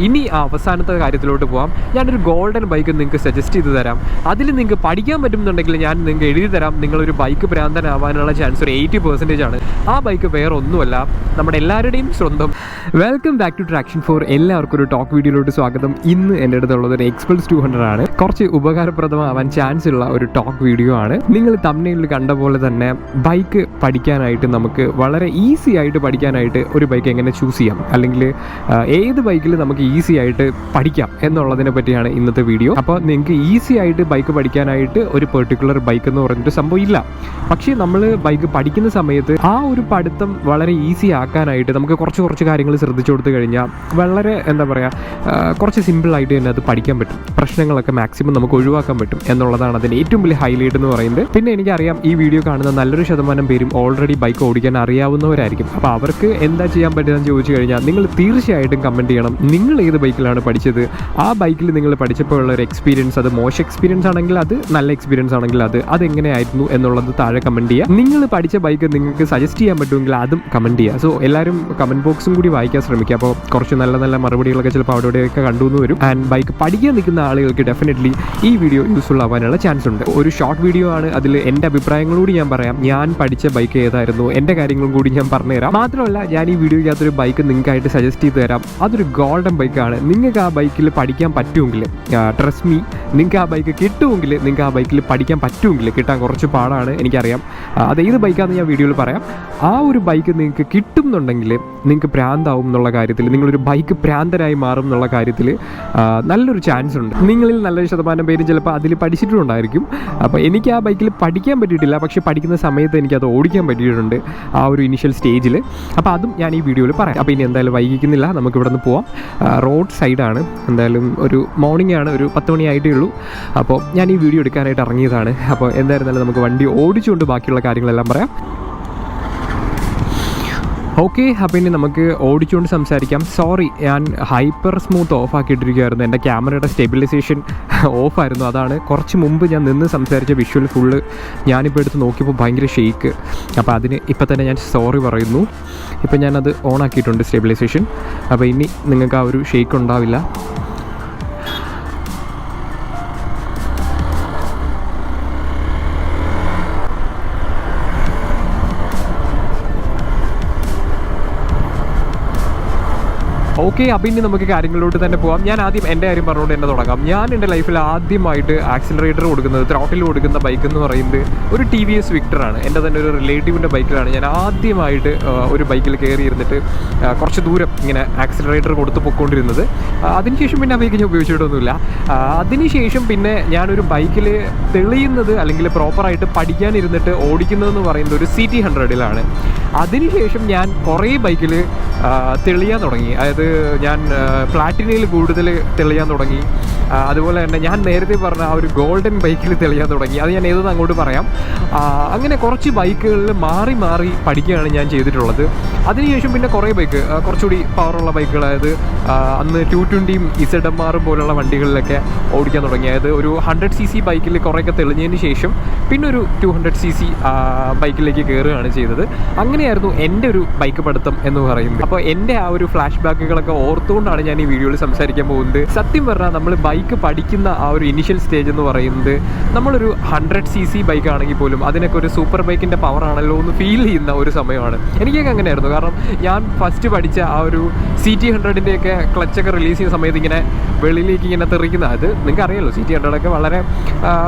ഇനി അവസാനത്തെ കാര്യത്തിലോട്ട് പോകാം. ഞാനൊരു ഗോൾഡൻ ബൈക്ക് നിങ്ങൾക്ക് സജസ്റ്റ് ചെയ്ത് തരാം. അതിൽ നിങ്ങൾക്ക് പഠിക്കാൻ പറ്റുന്നുണ്ടെങ്കിൽ ഞാൻ നിങ്ങൾക്ക് എഴുതി തരാം. നിങ്ങളൊരു ബൈക്ക് ഭ്രാന്തനാവാനുള്ള ചാൻസ് ഒരു 80% ആണ്. ആ ബൈക്ക് വേറെ ഒന്നുമല്ല, നമ്മുടെ എല്ലാവരുടെയും സ്വന്തം. Welcome back to traction 4. എല്ലാവർക്കും ഒരു ടോക്ക് വീഡിയോയിലോട്ട് സ്വാഗതം. ഇന്ന് എൻ്റെ അടുത്തുള്ളത് ഒരു എക്സ്പൾസ് 200 ആണ്. കുറച്ച് ഉപകാരപ്രദമാവാൻ ചാൻസ് ഉള്ള ഒരു ടോക്ക് വീഡിയോ ആണ്. നിങ്ങൾ തംബ്നെയിലിൽ കണ്ട പോലെ തന്നെ ബൈക്ക് പഠിക്കാനായിട്ട് നമുക്ക് വളരെ ഈസി ആയിട്ട് പഠിക്കാനായിട്ട് ഒരു ബൈക്ക് എങ്ങനെ ചൂസ് ചെയ്യാം, അല്ലെങ്കിൽ ഏത് ബൈക്കിൽ നമുക്ക് ഈസി ആയിട്ട് പഠിക്കാം എന്നുള്ളതിനെ പറ്റിയാണ് ഇന്നത്തെ വീഡിയോ. അപ്പോൾ നിങ്ങൾക്ക് ഈസി ആയിട്ട് ബൈക്ക് പഠിക്കാനായിട്ട് ഒരു പെർട്ടിക്കുലർ ബൈക്ക് എന്ന് പറഞ്ഞിട്ട് സംഭവം ഇല്ല. പക്ഷേ നമ്മൾ ബൈക്ക് പഠിക്കുന്ന സമയത്ത് ആ ഒരു പഠിത്തം വളരെ ഈസി ആക്കാനായിട്ട് നമുക്ക് കുറച്ച് കാര്യങ്ങൾ ശ്രദ്ധിച്ചു കൊടുത്തു കഴിഞ്ഞാൽ വളരെ കുറച്ച് സിമ്പിളായിട്ട് തന്നെ അത് പഠിക്കാൻ പറ്റും. പ്രശ്നങ്ങളൊക്കെ മാക്സിമം നമുക്ക് ഒഴിവാക്കാൻ പറ്റും എന്നുള്ളതാണ് അതിൻ്റെ ഏറ്റവും വലിയ ഹൈലൈറ്റ് എന്ന് പറയുന്നത്. പിന്നെ എനിക്കറിയാം ഈ വീഡിയോ കാണുന്ന നല്ലൊരു ശതമാനം പേരും ഓൾറെഡി ബൈക്ക് ഓടിക്കാൻ അറിയാവുന്നവരായിരിക്കും. അപ്പോൾ അവർക്ക് എന്താ ചെയ്യാൻ പറ്റുന്നതെന്ന് ചോദിച്ചു കഴിഞ്ഞാൽ നിങ്ങൾ തീർച്ചയായിട്ടും കമൻറ്റ് ചെയ്യണം. നിങ്ങൾ ഏത് ബൈക്കിലാണ് പഠിച്ചത്, ആ ബൈക്കിൽ നിങ്ങൾ പഠിച്ചപ്പോഴുള്ള ഒരു എക്സ്പീരിയൻസ്, അത് മോശം എക്സ്പീരിയൻസ് ആണെങ്കിൽ അത്, നല്ല എക്സ്പീരിയൻസ് ആണെങ്കിൽ അതെങ്ങനെയായിരുന്നു എന്നുള്ളത് താഴെ കമൻറ്റ് ചെയ്യുക. നിങ്ങൾ പഠിച്ച ബൈക്ക് നിങ്ങൾക്ക് സജസ്റ്റ് ചെയ്യാൻ പറ്റുമെങ്കിൽ അതും കമൻറ്റ് ചെയ്യുക. സോ എല്ലാവരും കമൻറ്റ് ബോക്സും കൂടി വായിക്കാൻ ശ്രമിക്കുക. അപ്പോൾ കുറച്ച് നല്ല മറുപടികളൊക്കെ ചിലപ്പോൾ അവിടെയൊക്കെ കണ്ടുവന്ന് വരും. ആൻഡ് ബൈക്ക് പഠിക്കാൻ നിൽക്കുന്ന ആളുകൾക്ക് ഡെഫിനറ്റ്ലി ഈ വീഡിയോ യൂസ്ഫുൾ ആവാനുള്ള ചാൻസ് ഉണ്ട്. ഒരു ഷോർട്ട് വീഡിയോ ആണ്. അതിൽ എൻ്റെ അഭിപ്രായങ്ങളൂടി ഞാൻ പറയാം. ഞാൻ പഠിച്ച ബൈക്ക് ഏതായിരുന്നു, എൻ്റെ കാര്യങ്ങളും കൂടി ഞാൻ പറഞ്ഞുതരാം. മാത്രമല്ല ഞാൻ ഈ വീഡിയോയ്ക്കകത്തൊരു ബൈക്ക് നിങ്ങൾക്കായിട്ട് സജസ്റ്റ് ചെയ്ത് തരാം. അതൊരു ഗോൾഡൻ ബൈക്കാണ്. നിങ്ങൾക്ക് ആ ബൈക്കിൽ പഠിക്കാൻ പറ്റുമെങ്കിൽ, ട്രസ്റ്റ് മീ, നിങ്ങൾക്ക് ആ ബൈക്ക് കിട്ടുമെങ്കിൽ, നിങ്ങൾക്ക് ആ ബൈക്കിൽ പഠിക്കാൻ പറ്റുമെങ്കിൽ, കിട്ടാൻ കുറച്ച് പാടാണ് എനിക്കറിയാം. അത് ഏത് ബൈക്കാണെന്ന് ഞാൻ വീഡിയോയിൽ പറയാം. ആ ഒരു ബൈക്ക് നിങ്ങൾക്ക് കിട്ടുന്നുണ്ടെങ്കിൽ നിങ്ങൾക്ക് ഭ്രാന്താവും എന്നുള്ള കാര്യത്തിൽ, നിങ്ങളൊരു ബൈക്ക് ഭ്രാന്തരായി മാറും എന്നുള്ള കാര്യത്തിൽ നല്ലൊരു ചാൻസ് ഉണ്ട്. നിങ്ങളിൽ നല്ലൊരു ശതമാനം പേരും ചിലപ്പോൾ അതിൽ പഠിച്ചിട്ടുണ്ടായിരിക്കും. അപ്പോൾ എനിക്ക് ആ ബൈക്കിൽ പഠിക്കാൻ പറ്റിയിട്ടില്ല, പക്ഷേ പഠിക്കുന്ന സമയത്ത് എനിക്കത് ഓടിക്കാൻ പറ്റിയിട്ടുണ്ട് ആ ഒരു ഇനിഷ്യൽ സ്റ്റേജിൽ. അപ്പോൾ അതും ഞാൻ ഈ വീഡിയോയിൽ പറയാം. അപ്പോൾ ഇനി എന്തായാലും വൈകിക്കുന്നില്ല, നമുക്ക് ഇവിടെ നിന്ന് പോവാം. റോഡ് സൈഡാണ്, എന്തായാലും ഒരു മോർണിംഗ് ആണ്, ഒരു 10 മണിയായിട്ടേ ഉള്ളൂ. അപ്പോൾ ഞാൻ ഈ വീഡിയോ എടുക്കാനായിട്ട് ഇറങ്ങിയതാണ്. അപ്പോൾ എന്തായിരുന്നാലും നമുക്ക് വണ്ടി ഓടിച്ചുകൊണ്ട് ബാക്കിയുള്ള കാര്യങ്ങളെല്ലാം പറയാം. ഓക്കെ, അപ്പോൾ ഇനി നമുക്ക് ഓടിച്ചുകൊണ്ട് സംസാരിക്കാം. സോറി, ഞാൻ ഹൈപ്പർ സ്മൂത്ത് ഓഫ് ആക്കിയിട്ടിരിക്കുകയായിരുന്നു. എൻ്റെ ക്യാമറയുടെ സ്റ്റെബിലൈസേഷൻ ഓഫായിരുന്നു. അതാണ് കുറച്ച് മുമ്പ് ഞാൻ നിന്ന് സംസാരിച്ച വിഷ്വൽ ഫുള്ള് ഞാനിപ്പോൾ എടുത്ത് നോക്കിയപ്പോൾ ഭയങ്കര ഷെയ്ക്ക്. അപ്പോൾ അതിന് ഇപ്പം തന്നെ ഞാൻ സോറി പറയുന്നു. ഇപ്പം ഞാനത് ഓൺ ആക്കിയിട്ടുണ്ട് സ്റ്റെബിലൈസേഷൻ. അപ്പോൾ ഇനി നിങ്ങൾക്ക് ആ ഒരു ഷെയ്ക്ക് ഉണ്ടാവില്ല. ഓക്കെ, അപ്പോൾ ഇനി നമുക്ക് കാര്യങ്ങളിലോട്ട് തന്നെ പോകാം. ഞാൻ ആദ്യം എൻ്റെ കാര്യം പറഞ്ഞുകൊണ്ട് തന്നെ തുടങ്ങാം. ഞാൻ എൻ്റെ ലൈഫിൽ ആദ്യമായിട്ട് ആക്സിലറേറ്റർ കൊടുക്കുന്നത്, ത്രോട്ടിൽ കൊടുക്കുന്ന ബൈക്ക് എന്ന് പറയുന്നത് ഒരു TVS വിക്ടറാണ്. എൻ്റെ തന്നെ ഒരു റിലേറ്റീവിൻ്റെ ബൈക്കിലാണ് ഞാൻ ആദ്യമായിട്ട് ഒരു ബൈക്കിൽ കയറി ഇരുന്നിട്ട് കുറച്ച് ദൂരം ഇങ്ങനെ ആക്സിലറേറ്റർ കൊടുത്ത് പൊയ്ക്കൊണ്ടിരുന്നത്. അതിനുശേഷം പിന്നെ ആ ബൈക്ക് ഞാൻ ഉപയോഗിച്ചിട്ടൊന്നുമില്ല. അതിനുശേഷം പിന്നെ ഞാനൊരു ബൈക്കിൽ തെളിയുന്നത് അല്ലെങ്കിൽ പ്രോപ്പറായിട്ട് പഠിക്കാനിരുന്നിട്ട് ഓടിക്കുന്നതെന്ന് പറയുന്നത് ഒരു CT100ലാണ്. അതിനുശേഷം ഞാൻ കുറേ ബൈക്കിൽ തെളിയാൻ തുടങ്ങി. അതായത് ഞാൻ പ്ലാറ്റിനയിൽ കൂടുതൽ തെളിയാൻ തുടങ്ങി. അതുപോലെ തന്നെ ഞാൻ നേരത്തെ പറഞ്ഞ ആ ഒരു ഗോൾഡൻ ബൈക്കിൽ തെളിയാൻ തുടങ്ങി. അത് ഞാൻ ഏതെന്ന് അങ്ങോട്ട് പറയാം. അങ്ങനെ കുറച്ച് ബൈക്കുകളിൽ മാറി പഠിക്കുകയാണ് ഞാൻ ചെയ്തിട്ടുള്ളത്. അതിനുശേഷം പിന്നെ കുറേ ബൈക്ക്, കുറച്ചുകൂടി പവറുള്ള ബൈക്കുകൾ, അതായത് അന്ന് 220 ZMR പോലുള്ള വണ്ടികളിലൊക്കെ ഓടിക്കാൻ തുടങ്ങി. അതായത് ഒരു 100cc ബൈക്കിൽ കുറേയൊക്കെ തെളിഞ്ഞതിന് ശേഷം പിന്നെ ഒരു 200cc ബൈക്കിലേക്ക് കയറുകയാണ് ചെയ്തത്. അങ്ങനെയായിരുന്നു എൻ്റെ ഒരു ബൈക്ക് പഠിത്തം എന്ന് പറയുന്നത്. അപ്പോൾ എൻ്റെ ആ ഒരു ഫ്ലാഷ് ബാക്കുകളൊക്കെ ഓർത്തുകൊണ്ടാണ് ഞാൻ ഈ വീഡിയോയിൽ സംസാരിക്കാൻ പോകുന്നത്. സത്യം പറഞ്ഞാൽ നമ്മൾ ബൈക്ക് പഠിക്കുന്ന ആ ഒരു ഇനിഷ്യൽ സ്റ്റേജ് എന്ന് പറയുന്നത്, നമ്മളൊരു 100cc ബൈക്ക് ആണെങ്കിൽ പോലും അതിനൊക്കെ ഒരു സൂപ്പർ ബൈക്കിൻ്റെ പവർ ആണല്ലോ എന്ന് ഫീൽ ചെയ്യുന്ന ഒരു സമയമാണ്. എനിക്കൊക്കെ അങ്ങനെയായിരുന്നു. കാരണം ഞാൻ ഫസ്റ്റ് പഠിച്ച ആ ഒരു CT100ൻ്റെയൊക്കെ ക്ലച്ചൊക്കെ റിലീസ് ചെയ്യുന്ന സമയത്ത് ഇങ്ങനെ വെളിയിലേക്ക് ഇങ്ങനെ തെറിക്കുന്ന, അത് നിങ്ങൾക്ക് അറിയാമല്ലോ, CT100ഒക്കെ വളരെ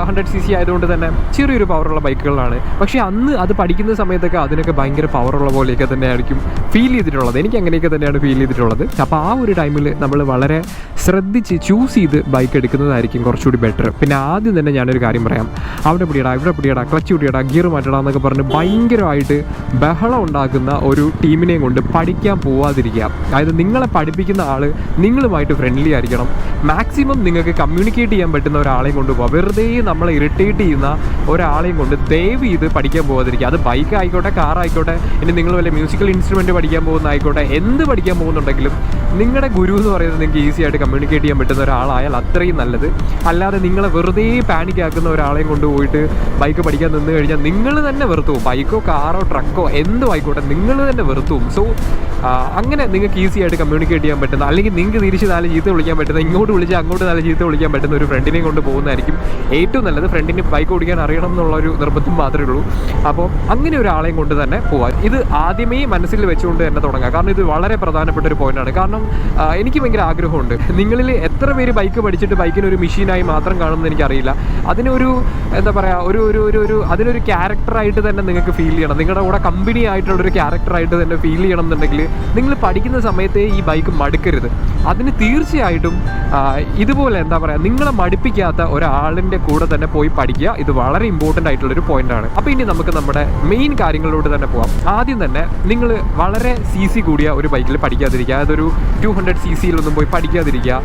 100cc ആയതുകൊണ്ട് തന്നെ ചെറിയൊരു പവറുള്ള ബൈക്കുകളാണ്. പക്ഷേ അന്ന് അത് പഠിക്കുന്ന സമയത്തൊക്കെ അതിനൊക്കെ ഭയങ്കര പവറുള്ള പോലെയൊക്കെ തന്നെയായിരിക്കും ഫീൽ ചെയ്തിട്ടുള്ളത്. എനിക്ക് അങ്ങനെയൊക്കെ തന്നെയാണ് ഫീൽ ചെയ്തിട്ടുള്ളത്. അപ്പോൾ ആ ഒരു ടൈമിൽ നമ്മൾ വളരെ ശ്രദ്ധിച്ച് ചൂസ് ചെയ്ത് ബൈക്ക് എടുക്കുന്നതായിരിക്കും കുറച്ചുകൂടി ബെറ്റർ. പിന്നെ ആദ്യം തന്നെ ഞാനൊരു കാര്യം പറയാം. അവിടെ പിടിയടാ, ഇവിടെ പിടിയടാ, ക്ലച്ച് പിടിയടാ, ഗിയർ മാറ്റടാ എന്നൊക്കെ പറഞ്ഞ് ഭയങ്കരമായിട്ട് ബഹളം ഉണ്ടാക്കുന്ന ഒരു ടീമിനെയും കൊണ്ട് പഠിക്കാൻ പോവാതിരിക്കുക. അതായത് നിങ്ങളെ പഠിപ്പിക്കുന്ന ആൾ നിങ്ങളുമായിട്ട് ഫ്രണ്ട്ലി ആയിരിക്കണം. മാക്സിമം നിങ്ങൾക്ക് കമ്മ്യൂണിക്കേറ്റ് ചെയ്യാൻ പറ്റുന്ന ഒരാളെയും കൊണ്ട് പോകാം. വെറുതെ നമ്മളെ ഇറിറ്റേറ്റ് ചെയ്യുന്ന ഒരാളെയും കൊണ്ട് ദയവ് ചെയ്ത് പഠിക്കാൻ പോകാതിരിക്കുക. അത് ബൈക്ക് ആയിക്കോട്ടെ, കാർ ആയിക്കോട്ടെ, ഇനി നിങ്ങൾ വല്ല മ്യൂസിക്കൽ ഇൻസ്ട്രുമെൻറ്റ് പഠിക്കാൻ പോകുന്ന ആയിക്കോട്ടെ, എന്ത് പഠിക്കാൻ പോകുന്നുണ്ടെങ്കിലും നിങ്ങളുടെ ഗുരു എന്ന് പറയുന്നത് നിങ്ങൾക്ക് ഈസി ആയിട്ട് കമ്മ്യൂണിക്കേറ്റ് ചെയ്യാൻ പറ്റുന്ന ഒരാളായാൽ അത്രയും നല്ലത്. അല്ലാതെ നിങ്ങളെ വെറുതെ പാനിക് ആക്കുന്ന ഒരാളെയും കൊണ്ടുപോയിട്ട് ബൈക്ക് പഠിക്കാൻ നിന്ന് കഴിഞ്ഞാൽ നിങ്ങൾ തന്നെ വെറുത്തു പോകും. ബൈക്കോ കാറോ ട്രക്കോ എന്തോ ആയിക്കോട്ടെ, നിങ്ങൾ തന്നെ വെറുത്തു പോകും. സോ അങ്ങനെ നിങ്ങൾക്ക് ഈസി ആയിട്ട് കമ്മ്യൂണിക്കേറ്റ് ചെയ്യാൻ പറ്റുന്ന, അല്ലെങ്കിൽ നിങ്ങൾക്ക് തിരിച്ച് 4 ചീത്ത വിളിക്കാൻ പറ്റുന്ന, ഇങ്ങോട്ട് വിളിച്ച് അങ്ങോട്ട് 4 ചീത്ത വിളിക്കാൻ പറ്റുന്ന ഒരു ഫ്രണ്ടിനെയും കൊണ്ട് പോകുന്നതായിരിക്കും ഏറ്റവും നല്ലത്. ഫ്രണ്ടിന് ബൈക്ക് ഓടിക്കാൻ അറിയണം എന്നുള്ളൊരു നിർബന്ധം മാത്രമേ ഉള്ളൂ. അപ്പോൾ അങ്ങനെ ഒരാളെയും കൊണ്ട് തന്നെ പോകാം. ഇത് ആദ്യമേ മനസ്സിൽ വെച്ചുകൊണ്ട് തന്നെ തുടങ്ങാം. കാരണം ഇത് വളരെ പ്രധാനപ്പെട്ട ഒരു പോയിന്റാണ്. കാരണം എനിക്ക് ഭയങ്കര ആഗ്രഹമുണ്ട്. നിങ്ങളിൽ എത്ര പേര് ബൈക്ക് പഠിച്ചിട്ട് ബൈക്കിനൊരു മെഷീനായി മാത്രം കാണുമെന്ന് എനിക്കറിയില്ല. അതിനൊരു എന്താ പറയുക, ഒരു അതിനൊരു ക്യാരക്ടറായിട്ട് തന്നെ നിങ്ങൾക്ക് ഫീൽ ചെയ്യണം. നിങ്ങളുടെ കൂടെ കമ്പനി ആയിട്ടുള്ളൊരു ക്യാരക്ടറായിട്ട് തന്നെ ഫീൽ ചെയ്യണം എന്നുണ്ടെങ്കിൽ നിങ്ങൾ പഠിക്കുന്ന സമയത്ത് ഈ ബൈക്ക് മടുക്കരുത്. അതിന് തീർച്ചയായിട്ടും ഇതുപോലെ എന്താ പറയുക, നിങ്ങളെ മടുപ്പിക്കാത്ത ഒരാളിൻ്റെ കൂടെ തന്നെ പോയി പഠിക്കുക. ഇത് വളരെ ഇമ്പോർട്ടൻ്റ് ആയിട്ടുള്ളൊരു പോയിന്റാണ്. അപ്പോൾ ഇനി നമുക്ക് നമ്മുടെ മെയിൻ കാര്യങ്ങളിലോട്ട് തന്നെ പോകാം. ആദ്യം തന്നെ നിങ്ങൾ വളരെ CC കൂടിയ ഒരു ബൈക്കിൽ പഠിക്കാതിരിക്കുക. അതൊരു 200 CCയിലൊന്നും പോയി പഠിക്കാതിരിക്കുക.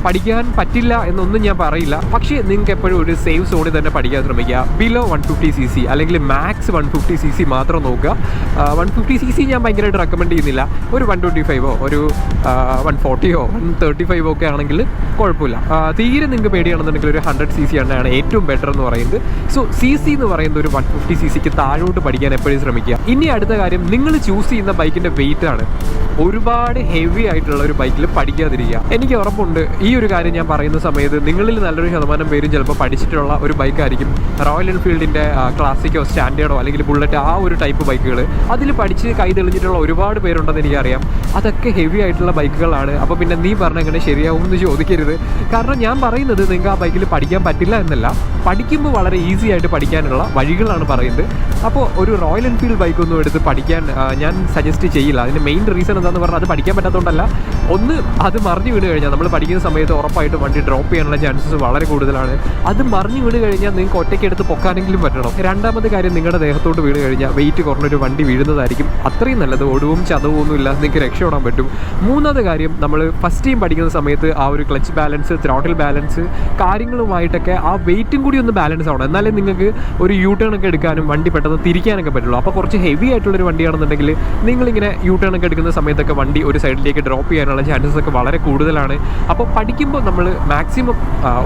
പഠിക്കാൻ പറ്റില്ല എന്നൊന്നും ഞാൻ പറയില്ല. പക്ഷേ നിങ്ങൾക്ക് എപ്പോഴും ഒരു സേഫ് സോണിൽ തന്നെ പഠിക്കാൻ ശ്രമിക്കുക. ബിലോ 150 CC അല്ലെങ്കിൽ മാക്സ് 150 CC മാത്രം നോക്കുക. 150 CC ഞാൻ ഭയങ്കരമായിട്ട് റെക്കമെൻഡ് ചെയ്യുന്നില്ല. ഒരു 125ഓ ഒരു 140ഓ 135ഓ ഒക്കെ ആണെങ്കിൽ കുഴപ്പമില്ല. തീരെ നിങ്ങൾക്ക് പേടിയാണെന്നുണ്ടെങ്കിൽ ഒരു 100 CC ആണ് ഏറ്റവും ബെറ്റർ എന്ന് പറയുന്നത്. സോ CC എന്ന് പറയുന്നത് ഒരു 150 CCക്ക് താഴോട്ട് പഠിക്കാൻ എപ്പോഴും ശ്രമിക്കുക. ഇനി അടുത്ത കാര്യം, നിങ്ങൾ ചൂസ് ചെയ്യുന്ന ബൈക്കിൻ്റെ വെയിറ്റ് ആണ്. ഒരുപാട് ഹെവി ആയിട്ടുള്ള ഒരു ബൈക്കിൽ പഠിക്കാതിരിക്കുക. എനിക്ക് ഉറപ്പുണ്ട് ഈ ഒരു കാര്യം ഞാൻ പറയുന്ന സമയത്ത് നിങ്ങളിൽ നല്ലൊരു ശതമാനം പേരും ചിലപ്പോൾ പഠിച്ചിട്ടുള്ള ഒരു ബൈക്കായിരിക്കും റോയൽ എൻഫീൽഡിൻ്റെ ക്ലാസിക്കോ സ്റ്റാൻഡേർഡോ അല്ലെങ്കിൽ ബുള്ളറ്റ്, ആ ഒരു ടൈപ്പ് ബൈക്കുകൾ. അതിൽ പഠിച്ച് കൈ തെളിഞ്ഞിട്ടുള്ള ഒരുപാട് പേരുണ്ടെന്ന് എനിക്കറിയാം. അതൊക്കെ ഹെവി ആയിട്ടുള്ള ബൈക്കുകളാണ്. അപ്പോൾ പിന്നെ നീ പറഞ്ഞ എങ്ങനെ ശരിയാവും എന്ന് ചോദിക്കരുത്. കാരണം ഞാൻ പറയുന്നത് നിങ്ങൾക്ക് ആ ബൈക്കിൽ പഠിക്കാൻ പറ്റില്ല എന്നല്ല, പഠിക്കുമ്പോൾ വളരെ ഈസി ആയിട്ട് പഠിക്കാനുള്ള വഴികളാണ് പറയുന്നത്. അപ്പോൾ ഒരു റോയൽ എൻഫീൽഡ് ബൈക്കൊന്നും എടുത്ത് പഠിക്കാൻ ഞാൻ സജസ്റ്റ് ചെയ്യില്ല. അതിൻ്റെ മെയിൻ റീസൺ എന്താണെന്ന് പറഞ്ഞാൽ അത് പഠിക്കാൻ പറ്റാത്തതുകൊണ്ടല്ല. ഒന്ന്, അത് മറിഞ്ഞു വീണ് കഴിഞ്ഞാൽ നമ്മൾ പഠിക്കുന്ന സമയത്ത് ഉറപ്പായിട്ടും വണ്ടി ഡ്രോപ്പ് ചെയ്യാനുള്ള ചാൻസസ് വളരെ കൂടുതലാണ്. അത് മറിഞ്ഞു വീണ് കഴിഞ്ഞാൽ നിങ്ങൾക്ക് ഒറ്റയ്ക്ക് എടുത്ത് പൊക്കാനെങ്കിലും പറ്റണം. രണ്ടാമത്തെ കാര്യം, നിങ്ങളുടെ ദേഹത്തോട്ട് വീണ് കഴിഞ്ഞാൽ വെയിറ്റ് കുറഞ്ഞൊരു വണ്ടി വീഴുന്നതായിരിക്കും അത്രയും നല്ലത്. ഒടുവും ചതവും ഒന്നുമില്ല, നിങ്ങൾക്ക് രക്ഷപ്പെടാൻ പറ്റും. മൂന്നാമത്തെ കാര്യം, നമ്മൾ ഫസ്റ്റ് ടൈം പഠിക്കുന്ന സമയത്ത് ആ ഒരു ക്ലച്ച് ബാലൻസ്, ത്രോട്ടിൽ ബാലൻസ് കാര്യങ്ങളുമായിട്ടൊക്കെ ആ വെയിറ്റും കൂടി ഒന്ന് ബാലൻസ് ആവണം. എന്നാലേ നിങ്ങൾക്ക് ഒരു യു ടേൺ ഒക്കെ എടുക്കാനും വണ്ടി പെട്ടെന്ന് തിരിക്കാനൊക്കെ പറ്റുള്ളൂ. അപ്പോൾ കുറച്ച് ഹെവി ആയിട്ടുള്ളൊരു വണ്ടിയാണെന്നുണ്ടെങ്കിൽ നിങ്ങളിങ്ങനെ യു ടേൺ ഒക്കെ എടുക്കുന്ന സമയത്തൊക്കെ വണ്ടി ഒരു സൈഡിലേക്ക് ഡ്രോപ്പ് ചെയ്യാനുള്ള ചാൻസസ് ഒക്കെ വളരെ കൂടുതലാണ്. അപ്പോൾ പഠിക്കുമ്പോൾ നമ്മൾ മാക്സിമം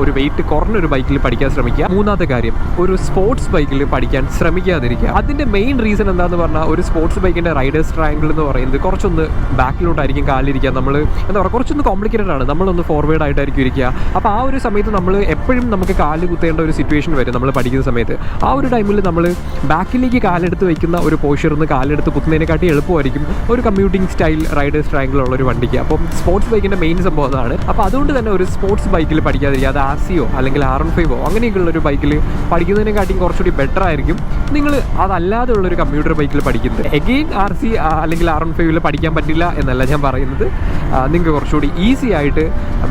ഒരു വെയിറ്റ് കുറഞ്ഞൊരു ബൈക്കിൽ പഠിക്കാൻ ശ്രമിക്കുക. മൂന്നാമത്തെ കാര്യം, ഒരു സ്പോർട്സ് ബൈക്കിൽ പഠിക്കാൻ ശ്രമിക്കാതിരിക്കുക. അതിൻ്റെ മെയിൻ റീസൺ എന്താണെന്ന് പറഞ്ഞാൽ, ഒരു സ്പോർട്സ് ബൈക്കിൻ്റെ റൈഡേഴ്സ് ട്രയാങ്കിൾ എന്ന് പറയുന്നത് കുറച്ചൊന്ന് ബാക്കിലോട്ടായിരിക്കും കാലിരിക്കുക. നമ്മൾ എന്താ പറയുക, കുറച്ചൊന്ന് കോംപ്ലിക്കേറ്റഡ് ആണ്. നമ്മളൊന്ന് ഫോർവേഡ് ആയിട്ടായിരിക്കും ഇരിക്കുക. അപ്പോൾ ആ ഒരു സമയത്ത് നമ്മൾ എപ്പോഴും നമുക്ക് കാല് കുത്തേണ്ട ഒരു സിറ്റുവേഷൻ വരും നമ്മൾ പഠിക്കുന്ന സമയത്ത്. ആ ഒരു ടൈമിൽ നമ്മൾ ബാക്കിലേക്ക് കാലെടുത്ത് വയ്ക്കുന്ന ഒരു പോഷറിന്ന് കാലെടുത്ത് കുത്തുന്നതിനെക്കാട്ടി എളുപ്പമായിരിക്കും ഒരു കമ്മ്യൂട്ടിംഗ് സ്റ്റൈൽ റൈഡേഴ്സ് ട്രയാങ്കിൾ ഉള്ള ഒരു വണ്ടിക്ക്. അപ്പം സ്പോർട്സ് ബൈക്കിൻ്റെ മെയിൻ സംഭവം അതാണ്. അപ്പോൾ അതുകൊണ്ട് തന്നെ ഒരു സ്പോർട്സ് ബൈക്കിൽ പഠിക്കാതിരിക്കുക. അത് RCയോ അല്ലെങ്കിൽ R15ഓ അങ്ങനെയൊക്കെയുള്ളൊരു ബൈക്കിൽ പഠിക്കുന്നതിനെക്കാട്ടിയും കുറച്ചുകൂടി ബെറ്റർ ആയിരിക്കും നിങ്ങൾ അതല്ലാതെ ഉള്ളൊരു കമ്പ്യൂട്ടർ ബൈക്കിൽ പഠിക്കുന്നത്. എഗെയിൻ RC അല്ലെങ്കിൽ R15ൽ പഠിക്കാൻ പറ്റില്ല എന്നല്ല ഞാൻ പറയുന്നത്. നിങ്ങൾക്ക് കുറച്ചുകൂടി ഈസി ആയിട്ട്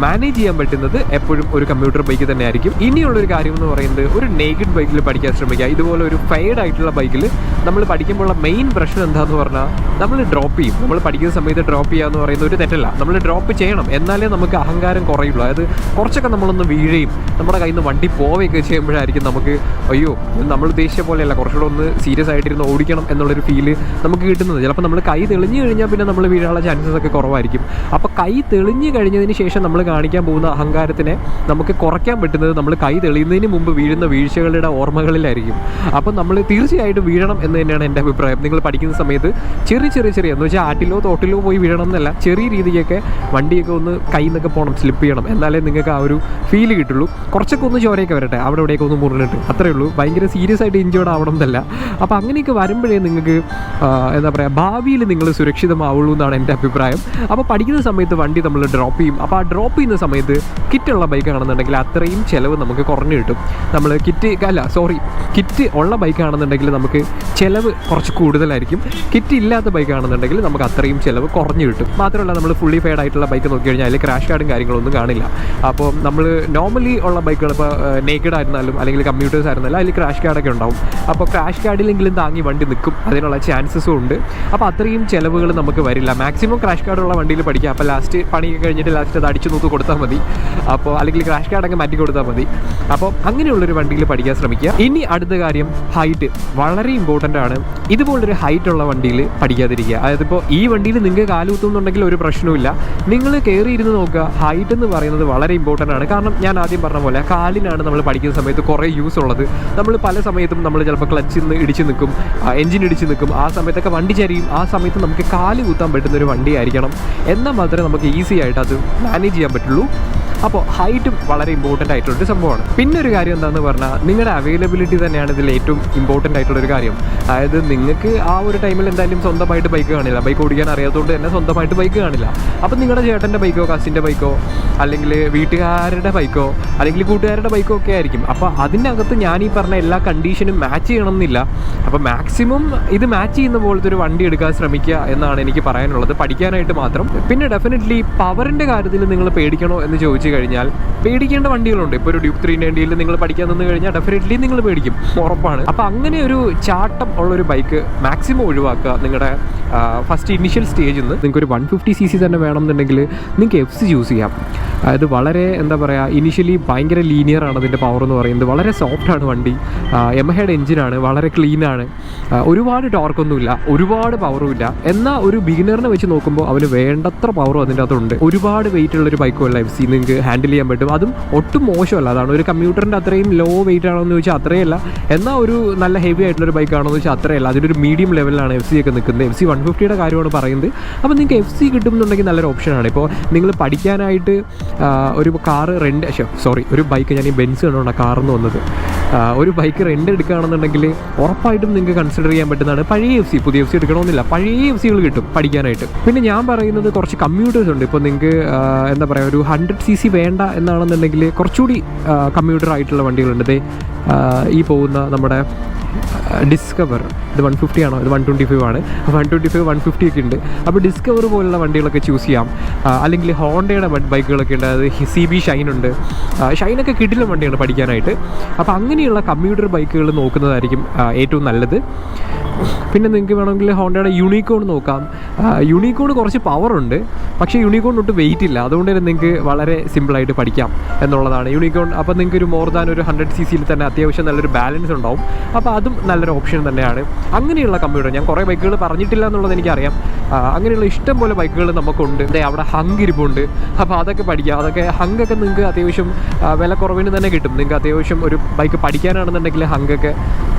മാനേജ് ചെയ്യാൻ പറ്റുന്നത് എപ്പോഴും ഒരു കമ്പ്യൂട്ടർ ബൈക്ക് തന്നെ ആയിരിക്കും. ഇനിയുള്ളൊരു കാര്യം എന്ന് പറയുന്നത്, ഒരു നേക്കഡ് ബൈക്കിൽ പഠിക്കാൻ ശ്രമിക്കുക. ഇതുപോലെ ഒരു ഫെയർഡ് ആയിട്ടുള്ള ബൈക്കിൽ നമ്മൾ പഠിക്കുമ്പോഴുള്ള മെയിൻ പ്രശ്നം എന്താണെന്ന് പറഞ്ഞാൽ, നമ്മൾ ഡ്രോപ്പ് ചെയ്യും. നമ്മൾ പഠിക്കുന്ന സമയത്ത് ഡ്രോപ്പ് ചെയ്യുക എന്ന് പറയുന്നത് ഒരു തെറ്റല്ല. നമ്മൾ ഡ്രോപ്പ് ചെയ്യണം, എന്നാലേ നമുക്ക് അഹങ്കാരം കുറയുള്ളൂ. അതായത് കുറച്ചൊക്കെ നമ്മളൊന്ന് വീഴുകയും നമ്മുടെ കയ്യിൽ നിന്ന് വണ്ടി പോവുകയൊക്കെ ചെയ്യുമ്പോഴായിരിക്കും നമുക്ക് അയ്യോ നമ്മൾ ഉദ്ദേശിച്ച പോലെയല്ല, കുറച്ചുകൂടെ ഒന്ന് സീരിയസ് ആയിട്ടിരുന്ന് ഓടിക്കണം എന്നുള്ളൊരു ഫീല് നമുക്ക് കിട്ടുന്നത്. ചിലപ്പോൾ നമ്മൾ കൈ തെളിഞ്ഞു കഴിഞ്ഞാൽ പിന്നെ നമ്മൾ വീഴാനുള്ള ചാൻസസ് ഒക്കെ കുറവായിരിക്കും. അപ്പോൾ കൈ തെളിഞ്ഞു കഴിഞ്ഞതിന് ശേഷം നമ്മൾ കാണിക്കാൻ പോകുന്ന അഹങ്കാരത്തിനെ നമുക്ക് കുറയ്ക്കാൻ പറ്റുന്നത് നമ്മൾ കൈ തെളിയുന്നതിന് മുമ്പ് വീഴുന്ന വീഴ്ചകളുടെ ഓർമ്മകളിലായിരിക്കും. അപ്പം നമ്മൾ തീർച്ചയായിട്ടും വീഴണം എന്ന് തന്നെയാണ് എൻ്റെ അഭിപ്രായം. നിങ്ങൾ പഠിക്കുന്ന സമയത്ത് ചെറിയ എന്ന് വെച്ചാൽ ആട്ടിലോ തോട്ടിലോ പോയി വീഴണം എന്നല്ല, ചെറിയ രീതിക്കൊക്കെ വണ്ടിയൊക്കെ ഒന്ന് കയ്യിൽ നിന്നൊക്കെ പോകണം, സ്ലിപ്പ് ചെയ്യണം. എന്നാലേ നിങ്ങൾക്ക് ആ ഒരു ഫീല് കിട്ടുള്ളൂ. കുറച്ചൊക്കെ ഒന്ന് ചോരയൊക്കെ വരട്ടെ, അവിടെ ഇവിടെയൊക്കെ ഒന്ന് മുറിഞ്ഞിട്ട്, അത്രേ ഉള്ളൂ. ഭയങ്കര സീരിയസ് ആയിട്ട് ഇഞ്ചേർഡ് ആവണം എന്നല്ല. അപ്പോൾ അങ്ങനെയൊക്കെ വരുമ്പോഴേ നിങ്ങൾക്ക് എന്താ പറയുക, ഭാവിയിൽ നിങ്ങൾ സുരക്ഷിതമാവുള്ളൂ എന്നാണ് എൻ്റെ അഭിപ്രായം. അപ്പോൾ പഠിക്കുന്ന സമയത്ത് വണ്ടി നമ്മൾ ഡ്രോപ്പ് ചെയ്യും. അപ്പോൾ ആ ഡ്രോപ്പ് ചെയ്യുന്ന സമയത്ത് കിറ്റുള്ള ബൈക്കാണെന്നുണ്ടെങ്കിൽ അത്രയും ചിലവ് നമുക്ക് കുറഞ്ഞു കിട്ടും. നമ്മൾ കിറ്റ് ഉള്ള ബൈക്കാണെന്നുണ്ടെങ്കിൽ നമുക്ക് ചിലവ് കുറച്ച് കൂടുതലായിരിക്കും. കിറ്റ് ഇല്ലാത്ത ബൈക്കാണെന്നുണ്ടെങ്കിൽ നമുക്ക് അത്രയും ചിലവ് കുറഞ്ഞു കിട്ടും. മാത്രമല്ല, നമ്മൾ ഫുള്ളി ഫെയർഡ് ആയിട്ടുള്ള ബൈക്ക് നോക്കി കഴിഞ്ഞാൽ അതിൽ ക്രാഷ് കാർഡും കാര്യങ്ങളൊന്നും കാണില്ല. അപ്പോൾ നമ്മൾ നോർമലി ഉള്ള ബൈക്കുകൾ, ഇപ്പോൾ നേക്കഡ് ആയിരുന്നാലും അല്ലെങ്കിൽ കമ്മ്യൂട്ടേഴ്സ് ആയിരുന്നാലും അതിൽ ക്രാഷ് കാർഡൊക്കെ ഉണ്ടാവും. അപ്പോൾ ക്രാഷ് കാർഡിലെങ്കിലും താങ്ങി വണ്ടി നിൽക്കും, അതിനുള്ള ചാൻസസും ഉണ്ട്. അപ്പോൾ അത്രയും ചിലവുകൾ നമുക്ക് വരില്ല. മാക്സിമം ക്രാഷ് കാർഡുള്ള വണ്ടിയിൽ പഠിക്കുക. അപ്പോൾ ലാസ്റ്റ് പണിയൊക്കെ കഴിഞ്ഞിട്ട് ലാസ്റ്റ് അത് അടിച്ചു നൂത്ത് കൊടുത്താൽ മതി. അപ്പോൾ അല്ലെങ്കിൽ ക്രാഷ് കാർഡൊക്കെ മാറ്റി കൊടുത്താൽ മതി. അപ്പോൾ അങ്ങനെയുള്ളൊരു വണ്ടിയിൽ പഠിക്കാൻ ശ്രമിക്കുക. ഇനി അടുത്ത കാര്യം, ഹൈറ്റ് വളരെ ഇമ്പോർട്ടൻ്റ് ആണ്. ഇതുപോലൊരു ഹൈറ്റ് ഉള്ള വണ്ടിയിൽ പഠിക്കാതിരിക്കുക. അതായത് ഇപ്പോൾ ഈ വണ്ടിയിൽ നിങ്ങൾക്ക് കാലുകുത്തുന്നുണ്ടെങ്കിൽ ഒരു പ്രശ്നവുമില്ല. നിങ്ങൾ കയറിയിരുന്ന് നോക്കുക, ഹൈറ്റ് എന്ന് പറയുന്നത് വളരെ ഇമ്പോർട്ടൻ്റ് ആണ്. കാരണം ഞാൻ ആദ്യം പറഞ്ഞ പോലെ കാലിനാണ് നമ്മൾ പഠിക്കുന്ന സമയത്ത് കുറേ യൂസ് ഉള്ളത്. നമ്മൾ പല സമയത്തും നമ്മൾ ചിലപ്പോൾ ക്ലച്ചിൽ നിന്ന് ഇടിച്ച് നിൽക്കും, എഞ്ചിൻ ഇടിച്ച് നിൽക്കും, ആ സമയത്തൊക്കെ വണ്ടി ചരിയും. ആ സമയത്ത് നമുക്ക് കാല് കുത്താൻ പറ്റുന്ന ഒരു വണ്ടി ആയിരിക്കണം, എന്നാൽ മാത്രമേ നമുക്ക് ഈസി ആയിട്ട് അത് മാനേജ് ചെയ്യാൻ പറ്റുള്ളൂ. അപ്പോൾ ഹൈറ്റും വളരെ ഇമ്പോർട്ടൻ്റ് ആയിട്ടുള്ളൊരു സംഭവമാണ്. പിന്നെ ഒരു കാര്യം എന്താണെന്ന് പറഞ്ഞാൽ നിങ്ങളുടെ അവൈലബിലിറ്റി തന്നെയാണ് ഇതിൽ ഏറ്റവും ഇമ്പോർട്ടൻ്റ് ആയിട്ടുള്ളൊരു കാര്യം. അതായത് നിങ്ങൾക്ക് ആ ഒരു ടൈമിൽ എന്തായാലും സ്വന്തമായിട്ട് ബൈക്ക് കാണില്ല, ബൈക്ക് ഓടിക്കാൻ അറിയാത്തതുകൊണ്ട് തന്നെ സ്വന്തമായിട്ട് ബൈക്ക് കാണില്ല. അപ്പോൾ നിങ്ങളുടെ ചേട്ടൻ്റെ ബൈക്കോ കസിൻ്റെ ബൈക്കോ അല്ലെങ്കിൽ വീട്ടുകാരുടെ ബൈക്കോ അല്ലെങ്കിൽ കൂട്ടുകാരുടെ ബൈക്കോ ഒക്കെ ആയിരിക്കും. അപ്പോൾ അതിനകത്ത് ഞാൻ ഈ പറഞ്ഞ എല്ലാ കണ്ടീഷനും മാച്ച് ചെയ്യണമെന്നില്ല. അപ്പോൾ മാക്സിമം ഇത് മാച്ച് ചെയ്യുന്ന പോലത്തെ ഒരു വണ്ടി എടുക്കാൻ ശ്രമിക്കുക എന്നാണ് എനിക്ക് പറയാനുള്ളത്, പഠിക്കാനായിട്ട് മാത്രം. പിന്നെ ഡെഫിനറ്റ്ലി പവറിൻ്റെ കാര്യത്തിൽ നിങ്ങൾ പേടിക്കണോ എന്ന് ചോദിച്ചു കഴിഞ്ഞാൽ പേടിക്കേണ്ട വണ്ടികളുണ്ട്. ഇപ്പോൾ ഒരു ഡ്യൂക്ക് 390 നിങ്ങൾ പഠിക്കാൻ നിന്ന് കഴിഞ്ഞാൽ ഡെഫിനറ്റ്ലി നിങ്ങൾ പേടിക്കും, ഉറപ്പാണ്. അപ്പോൾ അങ്ങനെ ഒരു ചാട്ടം ഉള്ളൊരു ബൈക്ക് മാക്സിമം ഒഴിവാക്കുക നിങ്ങളുടെ ഫസ്റ്റ് ഇനിഷ്യൽ സ്റ്റേജിൽ നിന്ന്. നിങ്ങൾക്ക് ഒരു 150cc തന്നെ വേണമെന്നുണ്ടെങ്കിൽ നിങ്ങൾക്ക് FC ചൂസ് ചെയ്യാം. അതായത് വളരെ എന്താ പറയുക, ഇനിഷ്യലി ഭയങ്കര ലീനിയറാണ് അതിൻ്റെ പവർ എന്ന് പറയുന്നത്, വളരെ സോഫ്റ്റാണ് വണ്ടി, യമഹയുടെ എഞ്ചിനാണ്, വളരെ ക്ലീനാണ്, ഒരുപാട് ടോർക്കൊന്നുമില്ല, ഒരുപാട് പവറും ഇല്ല. എന്നാൽ ഒരു ബിഗിനറിനെ വെച്ച് നോക്കുമ്പോൾ അവന് വേണ്ടത്ര പവറും അതിൻ്റെ അകത്തുണ്ട്. ഒരുപാട് വെയിറ്റ് ഉള്ളൊരു ബൈക്കുമല്ല FC, നിങ്ങൾക്ക് ഹാൻഡിൽ ചെയ്യാൻ പറ്റും. അതും ഒട്ടും മോശമല്ല. അതാണ് ഒരു കമ്പ്യൂട്ടറിൻ്റെ അത്രയും ലോ വെയിറ്റ് ആണോ എന്ന് ചോദിച്ചാൽ അത്രയല്ല, എന്നാൽ ഒരു നല്ല ഹെവി ആയിട്ടുള്ളൊരു ബൈക്കാണോ എന്ന് വെച്ചാൽ അത്രയല്ല. അതിനൊരു മീഡിയം ലെവലിലാണ് FC ഒക്കെ നിൽക്കുന്നത്. FC 150യുടെ കാര്യമാണ് പറയുന്നത്. അപ്പോൾ നിങ്ങൾക്ക് FC കിട്ടുമെന്നുണ്ടെങ്കിൽ നല്ലൊരു ഓപ്ഷനാണ്. ഇപ്പോൾ നിങ്ങൾ പഠിക്കാനായിട്ട് ഒരു കാറ് ഒരു ബൈക്ക്, ഞാൻ ഈ ബെൻസ് കണ്ടുകൊണ്ടാണ് കാറെന്ന് വന്നത്, ഒരു ബൈക്ക് റെൻ്റ് എടുക്കുകയാണെന്നുണ്ടെങ്കിൽ ഉറപ്പായിട്ടും നിങ്ങൾക്ക് കൺസിഡർ ചെയ്യാൻ പറ്റുന്നതാണ് പഴയ FC. പുതിയ FC എടുക്കണമെന്നില്ല, പഴയ FCകൾ കിട്ടും പഠിക്കാനായിട്ട്. പിന്നെ ഞാൻ പറയുന്നത് കുറച്ച് കമ്മ്യൂട്ടേഴ്സ് ഉണ്ട്. ഇപ്പോൾ നിങ്ങൾക്ക് എന്താ പറയുക, ഒരു 100cc വേണ്ട എന്നാണെന്നുണ്ടെങ്കിൽ കുറച്ചുകൂടി കമ്മ്യൂട്ടർ ആയിട്ടുള്ള വണ്ടികളുണ്ട്. ഈ പോകുന്ന നമ്മുടെ ഡിസ്കവർ, ഇത് 150 ആണോ, ഇത് 125 ആണ്, 125 150 ഒക്കെ ഉണ്ട്. അപ്പോൾ ഡിസ്കവർ പോലുള്ള വണ്ടികളൊക്കെ ചൂസ് ചെയ്യാം. അല്ലെങ്കിൽ ഹോണ്ടയുടെ ബൈക്കുകളൊക്കെ ഉണ്ട്, അത് CB ഷൈൻ ഉണ്ട്. ഷൈനൊക്കെ കിടിലൻ വണ്ടിയാണ് പഠിക്കാനായിട്ട്. അപ്പോൾ അങ്ങനെയുള്ള കമ്മ്യൂട്ടർ ബൈക്കുകൾ നോക്കുന്നതായിരിക്കും ഏറ്റവും നല്ലത്. പിന്നെ നിങ്ങൾക്ക് വേണമെങ്കിൽ ഹോണ്ടയുടെ യൂണിക്കോൺ നോക്കാം. യൂണിക്കോൺ കുറച്ച് പവറുണ്ട്, പക്ഷേ യൂണിക്കോൺ ഒട്ട് വെയിറ്റ് ഇല്ല, അതുകൊണ്ട് തന്നെ നിങ്ങൾക്ക് വളരെ സിമ്പിളായിട്ട് പഠിക്കാം എന്നുള്ളതാണ് യൂണിക്കോൺ. അപ്പോൾ നിങ്ങൾക്ക് ഒരു മോർ ദാൻ ഒരു 100cc തന്നെ അത്യാവശ്യം നല്ലൊരു ബാലൻസ് ഉണ്ടാവും. അപ്പോൾ അതും നല്ലൊരു ഓപ്ഷൻ തന്നെയാണ്. അങ്ങനെയുള്ള കമ്പ്യൂട്ടർ ഞാൻ കുറേ ബൈക്കുകൾ പറഞ്ഞിട്ടില്ല എന്നുള്ളത് എനിക്കറിയാം. അങ്ങനെയുള്ള ഇഷ്ടം പോലെ ബൈക്കുകൾ നമുക്കുണ്ട്. അവിടെ ഹങ്ക് ഇരിപ്പുണ്ട്, അപ്പോൾ അതൊക്കെ പഠിക്കാം. അതൊക്കെ ഹങ്കൊക്കെ നിങ്ങൾക്ക് അത്യാവശ്യം വില കുറവിന് തന്നെ കിട്ടും. നിങ്ങൾക്ക് അത്യാവശ്യം ഒരു ബൈക്ക് പഠിക്കാനാണെന്നുണ്ടെങ്കിൽ ഹങ്കൊക്കെ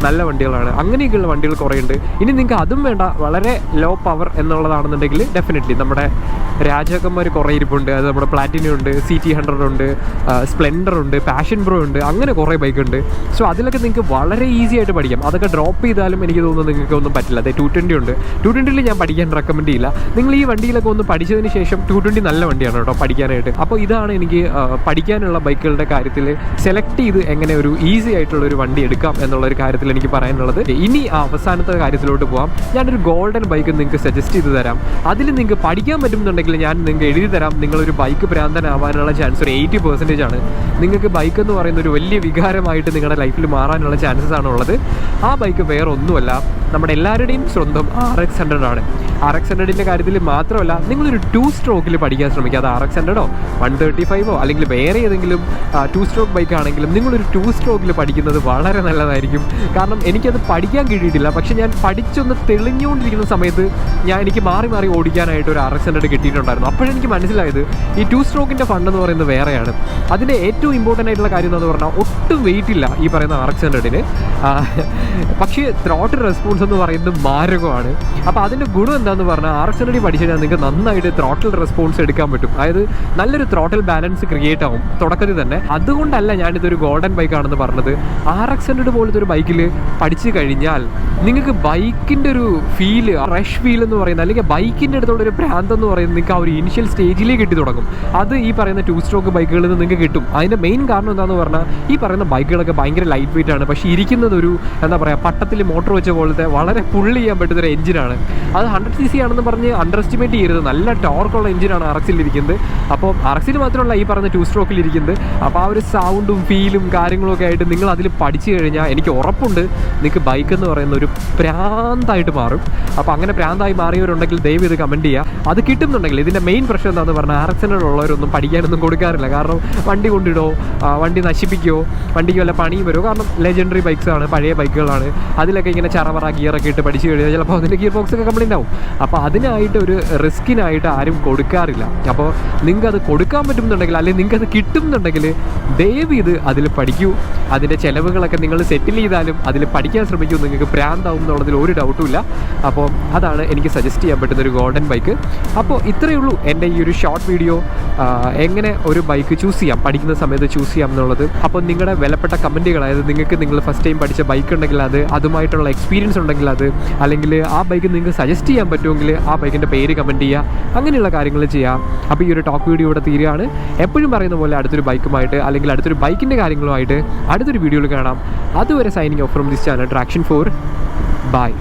നല്ല വണ്ടികളാണ്. അങ്ങനെയൊക്കെയുള്ള വണ്ടികൾ കുറേ ഉണ്ട്. ഇനി നിങ്ങൾക്ക് അതും വേണ്ട, വളരെ ലോ പവർ എന്നുള്ളതാണെന്നുണ്ടെങ്കിൽ ഡെഫിനറ്റ്ലി നമ്മുടെ രാജാക്കന്മാർ കുറേ ഇരിപ്പുണ്ട്. അത് നമ്മുടെ പ്ലാറ്റിനം ഉണ്ട്, CT100 ഉണ്ട്, സ്പ്ലെൻഡർ ഉണ്ട്, പാഷൻ പ്രോ ഉണ്ട്, അങ്ങനെ കുറേ ബൈക്ക് ഉണ്ട്. സോ അതിലൊക്കെ നിങ്ങൾക്ക് വളരെ ഈസി ആയിട്ട് പഠിക്കാം. അതൊക്കെ ഡ്രോപ്പ് ചെയ്താലും എനിക്ക് തോന്നുന്നു നിങ്ങൾക്ക് ഒന്നും പറ്റില്ല. അതെ 220 ഉണ്ട്, 220 ഞാൻ പഠിക്കാൻ റെക്കമെൻഡ് ചെയ്യില്ല. നിങ്ങൾ ഈ വണ്ടിയിലൊക്കെ ഒന്ന് പഠിച്ചതിന് ശേഷം 220 നല്ല വണ്ടിയാണ് കേട്ടോ പഠിക്കാനായിട്ട്. അപ്പോൾ ഇതാണ് എനിക്ക് പഠിക്കാനുള്ള ബൈക്കുകളുടെ കാര്യത്തിൽ സെലക്ട് ചെയ്ത് എങ്ങനെ ഒരു ഈസി ആയിട്ടുള്ള ഒരു വണ്ടി എടുക്കാം എന്നുള്ളൊരു കാര്യത്തിൽ എനിക്ക് പറയാനുള്ളത്. ഇനി അവസാനത്തെ കാര്യത്തിലോട്ട് പോകാം. ഞാനൊരു ഗോൾഡൻ ബൈക്ക് നിങ്ങൾക്ക് സജസ്റ്റ് ചെയ്ത് തരാം. അതിൽ നിങ്ങൾക്ക് പഠിക്കാൻ പറ്റുമെന്നുണ്ടെങ്കിൽ ഞാൻ നിങ്ങൾക്ക് എഴുതി തരാം. നിങ്ങളൊരു ബൈക്ക് ഭ്രാന്തനാവാനുള്ള ചാൻസ് ഒരു 80% ആണ്. നിങ്ങൾക്ക് ബൈക്ക് എന്ന് പറയുന്ന ഒരു വലിയ വികാരമായിട്ട് നിങ്ങളുടെ ലൈഫിൽ മാറാനുള്ള ചാൻസസ് ആണുള്ളത്. ആ ബൈക്ക് വേറെ ഒന്നുമല്ല, നമ്മുടെ എല്ലാവരുടെയും സ്വന്തം RX100 ആണ്. RX100ൻ്റെ കാര്യത്തിൽ മാത്രമല്ല, നിങ്ങളൊരു 2 സ്ട്രോക്കിൽ പഠിക്കാൻ ശ്രമിക്കുക. അത് RX100ഓ 135ഓ അല്ലെങ്കിൽ വേറെ ഏതെങ്കിലും 2 സ്ട്രോക്ക് ബൈക്ക് ആണെങ്കിലും നിങ്ങളൊരു 2 സ്ട്രോക്കിൽ പഠിക്കുന്നത് വളരെ നല്ലതായിരിക്കും. കാരണം എനിക്കത് പഠിക്കാൻ കിട്ടിയിട്ടില്ല, പക്ഷേ ഞാൻ പഠിച്ചൊന്ന് തെളിഞ്ഞുകൊണ്ടിരിക്കുന്ന സമയത്ത് എനിക്ക് മാറി മാറി ഓടിക്കാനായിട്ട് ഒരു RX100 കിട്ടിയിട്ടുണ്ടായിരുന്നു. അപ്പോഴെനിക്ക് മനസ്സിലായത് ഈ 2 സ്ട്രോക്കിൻ്റെ ഫണ്ട് എന്ന് പറയുന്നത് വേറെയാണ്. അതിൻ്റെ ഏറ്റവും ഇമ്പോർട്ടൻ്റ് ആയിട്ടുള്ള കാര്യം എന്ന് പറഞ്ഞാൽ ഒട്ടും വെയിറ്റ് ഇല്ല ഈ പറയുന്ന RX100ന്, പക്ഷേ ത്രോട്ടിൽ റെസ്പോൺസ് എന്ന് പറയുന്നത് മാരകമാണ്. അപ്പോൾ അതിൻ്റെ ഗുണം എന്താണെന്ന് പറഞ്ഞാൽ RX100 പഠിച്ചു കഴിഞ്ഞാൽ നിങ്ങൾക്ക് നന്നായിട്ട് ത്രോട്ടിൽ റെസ്പോൺസ് എടുക്കാൻ പറ്റും. അതായത് നല്ലൊരു ത്രോട്ടിൽ ബാലൻസ് ക്രിയേറ്റ് ആവും തുടക്കത്തിൽ തന്നെ. അതുകൊണ്ടല്ല ഞാനിതൊരു ഗോൾഡൻ ബൈക്കാണെന്ന് പറഞ്ഞത്. RX100 പോലത്തെ ഒരു ബൈക്കിൽ പഠിച്ചു കഴിഞ്ഞാൽ നിങ്ങൾക്ക് ബൈക്കിൻ്റെ ഒരു ഫീല്, റഷ് ഫീൽ എന്ന് പറയുന്നത്, അല്ലെങ്കിൽ ബൈക്കിൻ്റെ അടുത്തുള്ളൊരു ഭ്രാന്ത് എന്ന് പറയുന്നത് നിങ്ങൾക്ക് ആ ഒരു ഇനിഷ്യൽ സ്റ്റേജിലേക്ക് കിട്ടി തുടങ്ങും. അത് ഈ പറയുന്ന 2 സ്ട്രോക്ക് ബൈക്കുകളിൽ നിന്ന് നിങ്ങൾക്ക് കിട്ടും. അതിൻ്റെ മെയിൻ കാരണം എന്താണെന്ന് പറഞ്ഞാൽ ഈ പറയുന്ന ബൈക്കുകളൊക്കെ ഭയങ്കര ലൈറ്റ് വെയിറ്റ് ആണ്, പക്ഷേ ഇരിക്കുന്നത് ഒരു എന്താ പറയുക, പട്ടത്തിൽ മോട്ടോർ വെച്ച പോലത്തെ വളരെ പുള്ള് ചെയ്യാൻ പറ്റുന്നൊരു എഞ്ചിനാണ്. അത് 100cc ആണെന്ന് പറഞ്ഞ് അണ്ടർ എസ്റ്റിമേറ്റ് ചെയ്യരുത്. നല്ല ടോർക്കുള്ള എഞ്ചിനാണ് RX-ൽ ഇരിക്കുന്നത്. അപ്പോൾ RX-ൽ മാത്രമല്ല ഈ പറഞ്ഞ 2 സ്ട്രോക്കിൽ ഇരിക്കുന്നത്. അപ്പോൾ ആ ഒരു സൗണ്ടും ഫീലും കാര്യങ്ങളൊക്കെ ആയിട്ട് നിങ്ങൾ അതിൽ പഠിച്ചു കഴിഞ്ഞാൽ എനിക്ക് ഉറപ്പുണ്ട് കൊണ്ട് നിങ്ങൾക്ക് ബൈക്ക് എന്ന് പറയുന്ന ഒരു പ്രാന്തായിട്ട് മാറും. അപ്പോൾ അങ്ങനെ പ്രാന്തായി മാറിയവരുണ്ടെങ്കിൽ ദയവ് ഇത് കമൻറ്റ് ചെയ്യുക. അത് കിട്ടുന്നുണ്ടെങ്കിൽ ഇതിൻ്റെ മെയിൻ പ്രശ്നം എന്താണെന്ന് പറഞ്ഞാൽ RX-നുള്ളവരൊന്നും പഠിക്കാനൊന്നും കൊടുക്കാറില്ല. കാരണം വണ്ടി കൊണ്ടിടോ, വണ്ടി നശിപ്പിക്കുമോ, വണ്ടിക്ക് വല്ല പണിയും വരുമോ. കാരണം ലെജൻഡറി ബൈക്സാണ്, പഴയ ബൈക്കുകളാണ്. അതിലൊക്കെ ഇങ്ങനെ ചറവറ ഗിയറൊക്കെ ഇട്ട് പഠിച്ചു കഴിഞ്ഞാൽ ചിലപ്പോൾ അതിൻ്റെ ഗിയർ ബോക്സ് ഒക്കെ കംപ്ലൈൻ്റ് ആവും. അപ്പോൾ അതിനായിട്ട് ഒരു റിസ്കിനായിട്ട് ആരും കൊടുക്കാറില്ല. അപ്പോൾ നിങ്ങൾക്ക് അത് കൊടുക്കാൻ പറ്റുന്നുണ്ടെങ്കിൽ, അല്ലെങ്കിൽ നിങ്ങൾക്ക് അത് കിട്ടുന്നുണ്ടെങ്കിൽ ദയവ് ഇത് അതിൽ പഠിക്കൂ. അതിൻ്റെ ചിലവുകളൊക്കെ നിങ്ങൾ സെറ്റിൽ ചെയ്താലും അതിൽ പഠിക്കാൻ ശ്രമിക്കൂ. നിങ്ങൾക്ക് പ്രാന്താവും എന്നുള്ളതിൽ ഒരു ഡൗട്ടും ഇല്ല. അപ്പോൾ അതാണ് എനിക്ക് സജസ്റ്റ് ചെയ്യാൻ പറ്റുന്നൊരു ഗോൾഡൻ ബൈക്ക്. അപ്പോൾ ഇത്രയേ ഉള്ളൂ എൻ്റെ ഈ ഒരു ഷോർട്ട് വീഡിയോ. എങ്ങനെ ഒരു ബൈക്ക് ചൂസ് ചെയ്യാം, പഠിക്കുന്ന സമയത്ത് ചൂസ് ചെയ്യാം എന്നുള്ളത്. അപ്പോൾ നിങ്ങളുടെ വിലപ്പെട്ട കമൻറ്റുകൾ, അതായത് നിങ്ങൾക്ക് നിങ്ങൾ ഫസ്റ്റ് ടൈം പഠിച്ച ബൈക്ക് ഉണ്ടെങ്കിൽ അത്, അതുമായിട്ടുള്ള എക്സ്പീരിയൻസ് ഉണ്ടെങ്കിൽ അത്, അല്ലെങ്കിൽ ആ ബൈക്ക് നിങ്ങൾക്ക് സജസ്റ്റ് ചെയ്യാൻ പറ്റുമെങ്കിൽ ആ ബൈക്കിൻ്റെ പേര് കമൻറ്റ് ചെയ്യുക. അങ്ങനെയുള്ള കാര്യങ്ങൾ ചെയ്യാം. അപ്പോൾ ഈ ഒരു ടോക്ക് വീഡിയോ ഇവിടെ തീരുകയാണ്. എപ്പോഴും പറയുന്ന പോലെ അടുത്തൊരു ബൈക്കുമായിട്ട് അല്ലെങ്കിൽ അടുത്തൊരു ബൈക്കിൻ്റെ കാര്യങ്ങളുമായിട്ട് അടുത്തൊരു വീഡിയോയിൽ കാണാം. അതുവരെ signing off from this channel Traction 4. By.